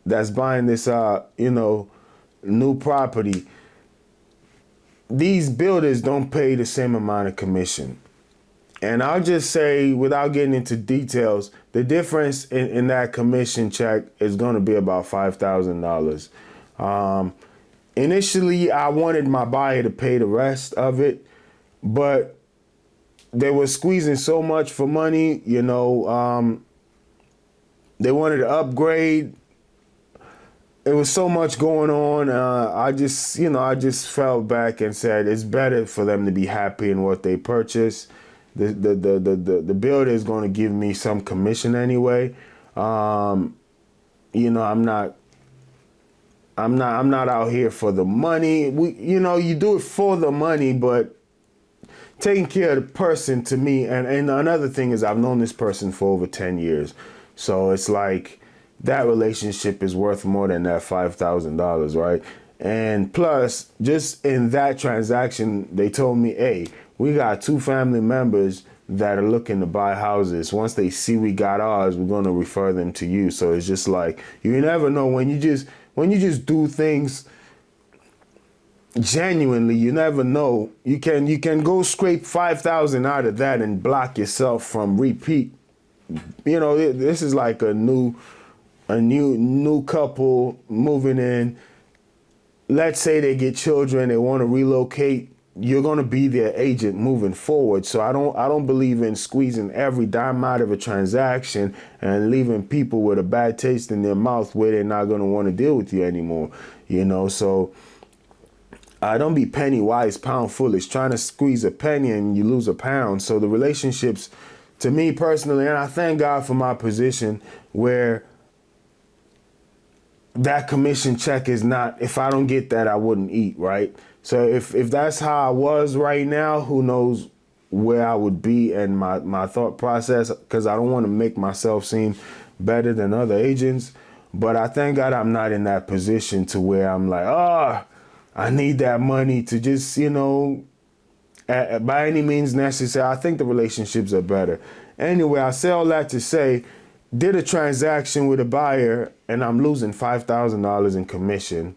that's buying this, new property, these builders don't pay the same amount of commission. And I'll just say, without getting into details, the difference in that commission check is going to be about $5,000. Initially, I wanted my buyer to pay the rest of it, but they were squeezing so much for money, they wanted to upgrade. It was so much going on. I just fell back and said it's better for them to be happy in what they purchase. The builder is going to give me some commission anyway. I'm not out here for the money. You do it for the money, but taking care of the person, to me, and another thing is I've known this person for over 10 years. So it's like that relationship is worth more than that $5,000, right? And plus, just in that transaction, they told me, hey, we got 2 family members that are looking to buy houses. Once they see we got ours, we're going to refer them to you. So it's just like, you never know when you just do things genuinely, you never know. You can go scrape 5,000 out of that and block yourself from repeat. This is like a new couple moving in. Let's say they get children, they want to relocate. You're going to be their agent moving forward. So I don't believe in squeezing every dime out of a transaction and leaving people with a bad taste in their mouth where they're not going to want to deal with you anymore. So don't be penny wise, pound foolish, trying to squeeze a penny and you lose a pound. So the relationships, to me personally, and I thank God for my position where that commission check is not, if I don't get that, I wouldn't eat, right? So if that's how I was right now, who knows where I would be and my thought process, because I don't want to make myself seem better than other agents. But I thank God I'm not in that position to where I'm like, I need that money to just, by any means necessary. I think the relationships are better. Anyway, I say all that to say, did a transaction with a buyer and I'm losing $5,000 in commission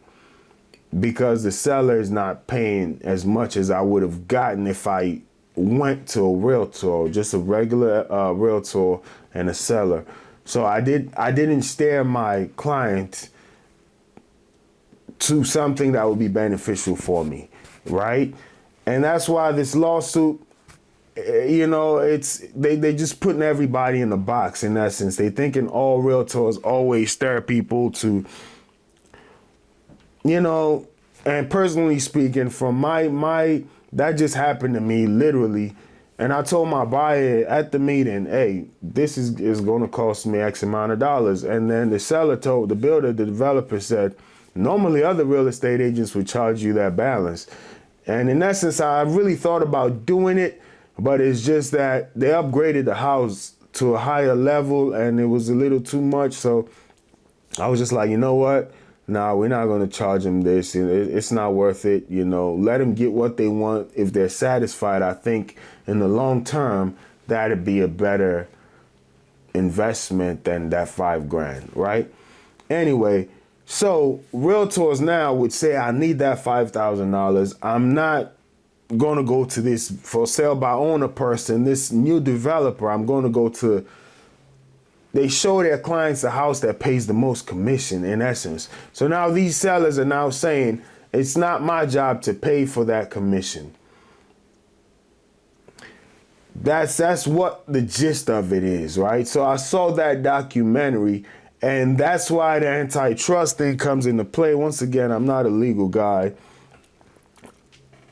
because the seller is not paying as much as I would have gotten if I went to a realtor, just a regular realtor and a seller. So I didn't steer my client to something that would be beneficial for me, right? And that's why this lawsuit, it's they just putting everybody in a box. In essence, they thinking all realtors always stir people to, and personally speaking, from my that just happened to me literally. And I told my buyer at the meeting, hey, this is going to cost me X amount of dollars. And then the seller told the builder, the developer said, normally other real estate agents would charge you that balance. And in essence, I really thought about doing it, but it's just that they upgraded the house to a higher level and it was a little too much. So I was just like, you know what? No, we're not going to charge them this. It's not worth it. Let them get what they want. If they're satisfied, I think in the long term, that'd be a better investment than that $5,000, right? Anyway, so realtors now would say, I need that $5,000. I'm not going to go to this for sale by owner person, this new developer. I'm going to go to, they show their clients a house that pays the most commission, in essence. So now these sellers are now saying, it's not my job to pay for that commission. That's what the gist of it is, right? So I saw that documentary, and that's why the antitrust thing comes into play. Once again, I'm not a legal guy,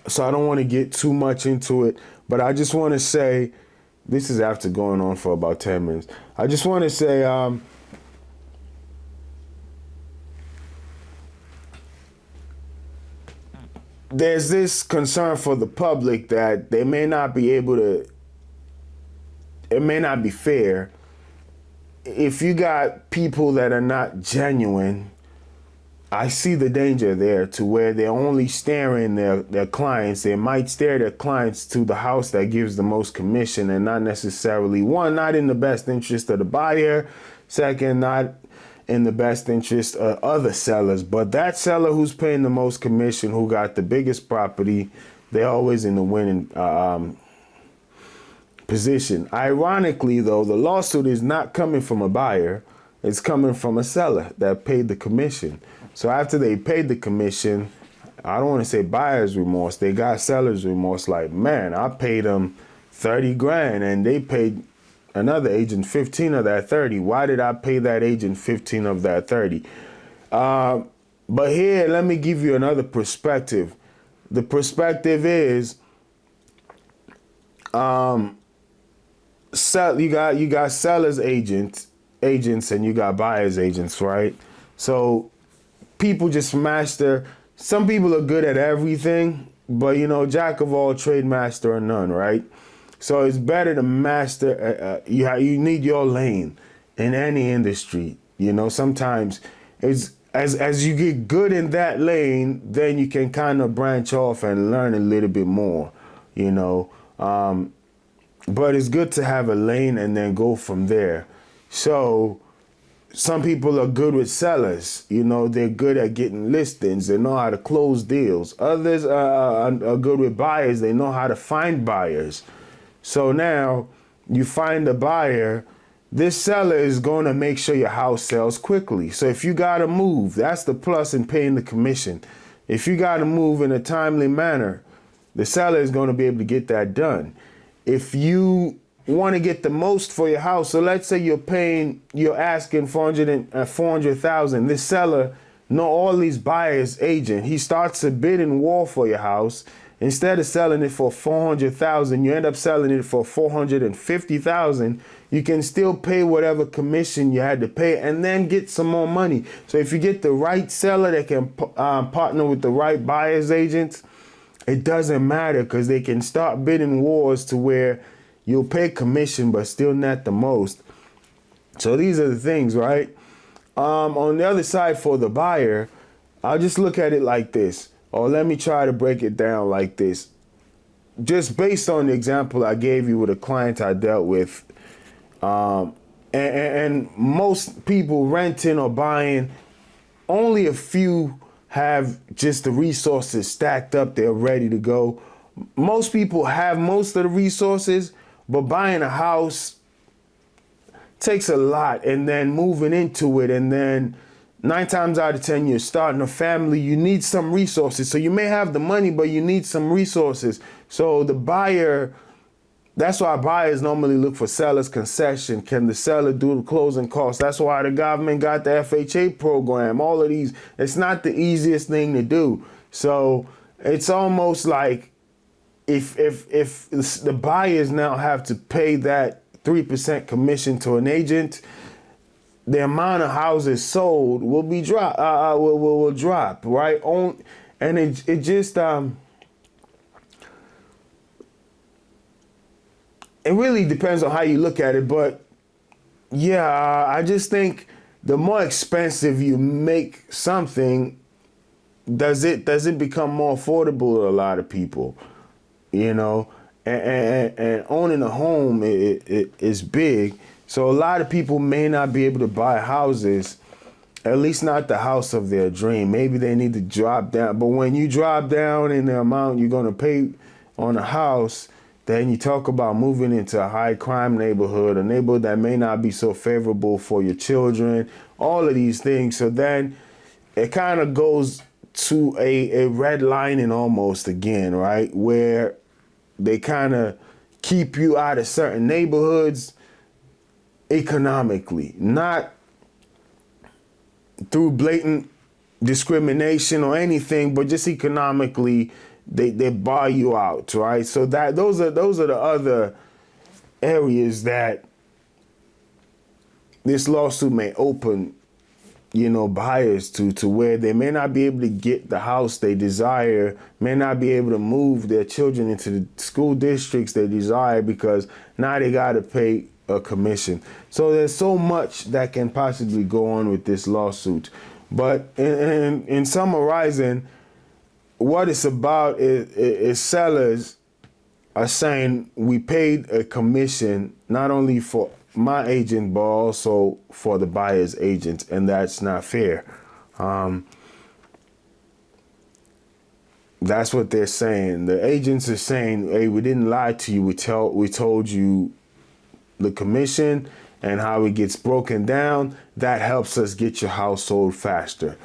so I don't want to get too much into it, but I just want to say, this is after going on for about 10 minutes. I just want to say, there's this concern for the public that they may not be able to, it may not be fair. If you got people that are not genuine, I see the danger there to where they're only staring their clients. They might stare their clients to the house that gives the most commission and not necessarily, one, not in the best interest of the buyer. Second, not in the best interest of other sellers. But that seller who's paying the most commission, who got the biggest property, they're always in the winning position. Ironically, though, the lawsuit is not coming from a buyer. It's coming from a seller that paid the commission. So after they paid the commission, I don't want to say buyer's remorse. They got seller's remorse. Like, man, I paid them 30 grand and they paid another agent 15 of that 30. Why did I pay that agent 15 of that 30? But here, let me give you another perspective. The perspective is, you got sellers agents and you got buyers agents, right? So people just master. Some people are good at everything, but jack of all trade, master of none, right? So it's better to master. You need your lane in any industry. Sometimes it's as you get good in that lane, then you can kind of branch off and learn a little bit more. But it's good to have a lane and then go from there. So some people are good with sellers. They're good at getting listings. They know how to close deals. Others are good with buyers. They know how to find buyers. So now you find a buyer. This seller is going to make sure your house sells quickly. So if you got to move, that's the plus in paying the commission. If you got to move in a timely manner, the seller is going to be able to get that done. If you want to get the most for your house, so let's say you're asking $400,000. This seller know all these buyers agent. He starts a bidding war for your house. Instead of selling it for $400,000, you end up selling it for $450,000. You can still pay whatever commission you had to pay and then get some more money. So if you get the right seller that can partner with the right buyers agents, it doesn't matter because they can start bidding wars to where you'll pay commission but still net the most. So these are the things, right? On the other side for the buyer, I'll just look at it like this. Or let me try to break it down like this. Just based on the example I gave you with a client I dealt with, and most people renting or buying, only a few have just the resources stacked up. They're ready to go. Most people have most of the resources, but buying a house takes a lot, and then moving into it, and then 9 times out of 10, you're starting a family, you need some resources. So you may have the money, but you need some resources. So the buyer, that's why buyers normally look for seller's concession. Can the seller do the closing costs? That's why the government got the FHA program, all of these. It's not the easiest thing to do. So it's almost like if the buyers now have to pay that 3% commission to an agent, the amount of houses sold will be will drop, right? And it just it really depends on how you look at it, but yeah, I just think the more expensive you make something, does it become more affordable to a lot of people, and owning a home it is big. So a lot of people may not be able to buy houses, at least not the house of their dream. Maybe they need to drop down. But when you drop down in the amount you're going to pay on a house, then you talk about moving into a high crime neighborhood, a neighborhood that may not be so favorable for your children, all of these things. So then it kind of goes to a redlining almost again, right? Where they kind of keep you out of certain neighborhoods economically, not through blatant discrimination or anything, but just economically, they bar you out, right? So those are the other areas that this lawsuit may open, buyers to where they may not be able to get the house they desire, may not be able to move their children into the school districts they desire because now they got to pay a commission. So there's so much that can possibly go on with this lawsuit. But in summarizing, what it's about is sellers are saying we paid a commission not only for my agent, but also for the buyer's agent, and that's not fair. That's what they're saying. The agents are saying, "Hey, we didn't lie to you. We told you the commission and how it gets broken down. That helps us get your house sold faster."